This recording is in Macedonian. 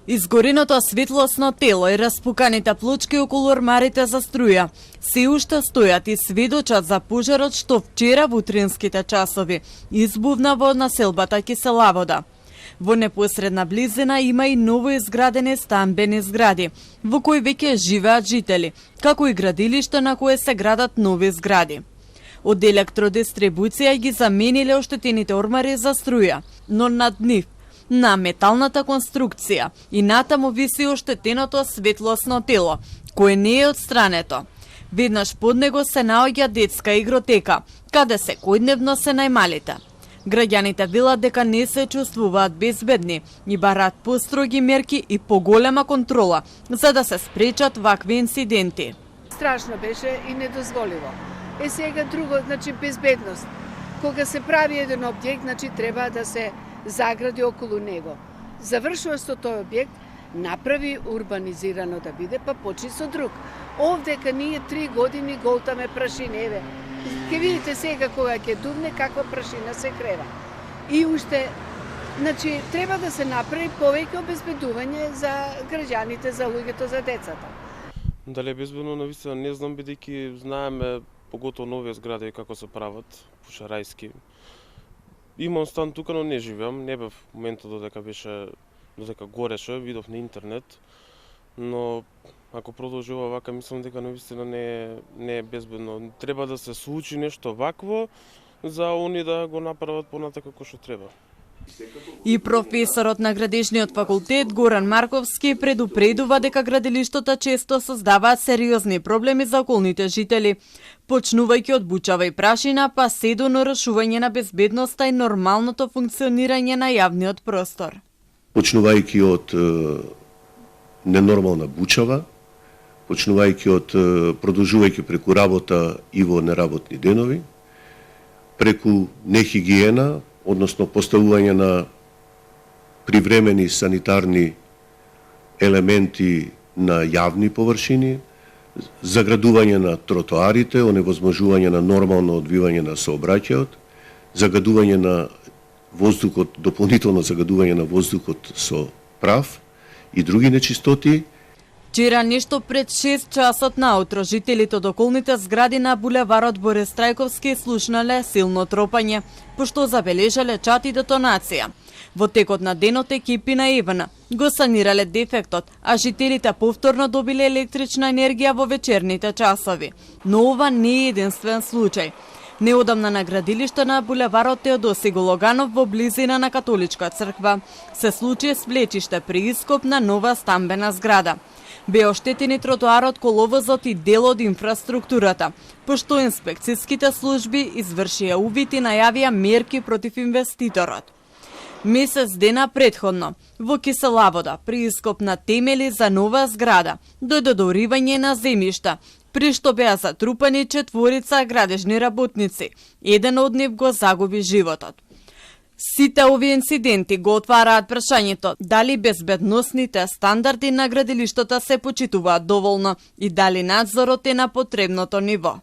Изгореното светлосно тело и распуканите плочки околу ормарите за струја се уште стојат и сведочат за пожарот што вчера во утринските часови избувна во населбата Киселавода. Во непосредна близина има и ново изградени стамбени згради, во кои веќе живеат жители, како и градилиште на кое се градат нови згради. Од електродистрибуција ги замениле оштетените ормари за струја, но над нив на металната конструкција и натаму виси оштетеното светлосно тело, кое не е отстрането. Веднаш под него се наоѓа детска игротека, каде секојдневно се најмалите. Граѓаните велат дека не се чувствуваат безбедни и бараат построги мерки и поголема контрола, за да се спречат вакви инциденти. Страшно беше и недозволиво. Сега друго, безбедност. Кога се прави еден објект, треба да се загради околу него. Завршува со тој објект, направи урбанизирано да биде, па почни со друг. Овдека ние 3 години голтаме прашина, еве. Ке видите сега кога ќе дувне каква прашина се крева. И уште, треба да се направи повеќе обезбедување за граѓаните, за луѓето, за децата. Дали е безбедно, навистина не знам, бидејќи знаеме поготово нови згради како се прават, пушарајски. Имам стан тука, но не живеам, не бев в моментот додека гореше, видов на интернет, но ако продолжи вака, мислам дека навистина не е безбедно. Треба да се случи нешто вакво за они да го направат понатака како што треба. И професорот на градежниот факултет Горан Марковски предупредува дека градилиштата често создаваат сериозни проблеми за околните жители, почнувајќи од бучава и прашина, па се до нарушување на безбедноста и нормалното функционирање на јавниот простор. Почнувајќи од ненормална бучава, почнувајќи од продолжувајќи преку работа и во неработни денови, преку нехигиена, односно поставување на привремени санитарни елементи на јавни површини, заградување на тротоарите, оневозможување на нормално одвивање на сообраќајот, загадување на воздухот, дополнително загадување на воздухот со прав и други нечистоти. Вчера нешто пред 6 часот наутро жителите од околните згради на булеварот Борис Трајковски слушнале силно тропање, пошто забележале чат и детонација. Во текот на денот екипи на ЕВН го санирале дефектот, а жителите повторно добиле електрична енергија во вечерните часови. Но ова не е единствен случај. Неодамна на градилиште на булеварот Теодоси Гологанов во близина на католичка црква се случи свлечиште при ископ на нова стамбена зграда. Бе оштетени тротоарот, коловозот и дел од инфраструктурата, пошто инспекцијските служби извршија увид и најавија мерки против инвеститорот. Месец дена предходно, во Киселавода, при ископ на темели за нова зграда, до додоривање на земјишта, при што беа затрупани 4 градежни работници. Еден од нив го загуби животот. Сите овие инциденти го отвараат прашањето дали безбедносните стандарди на градилиштата се почитуваат доволно и дали надзорот е на потребното ниво.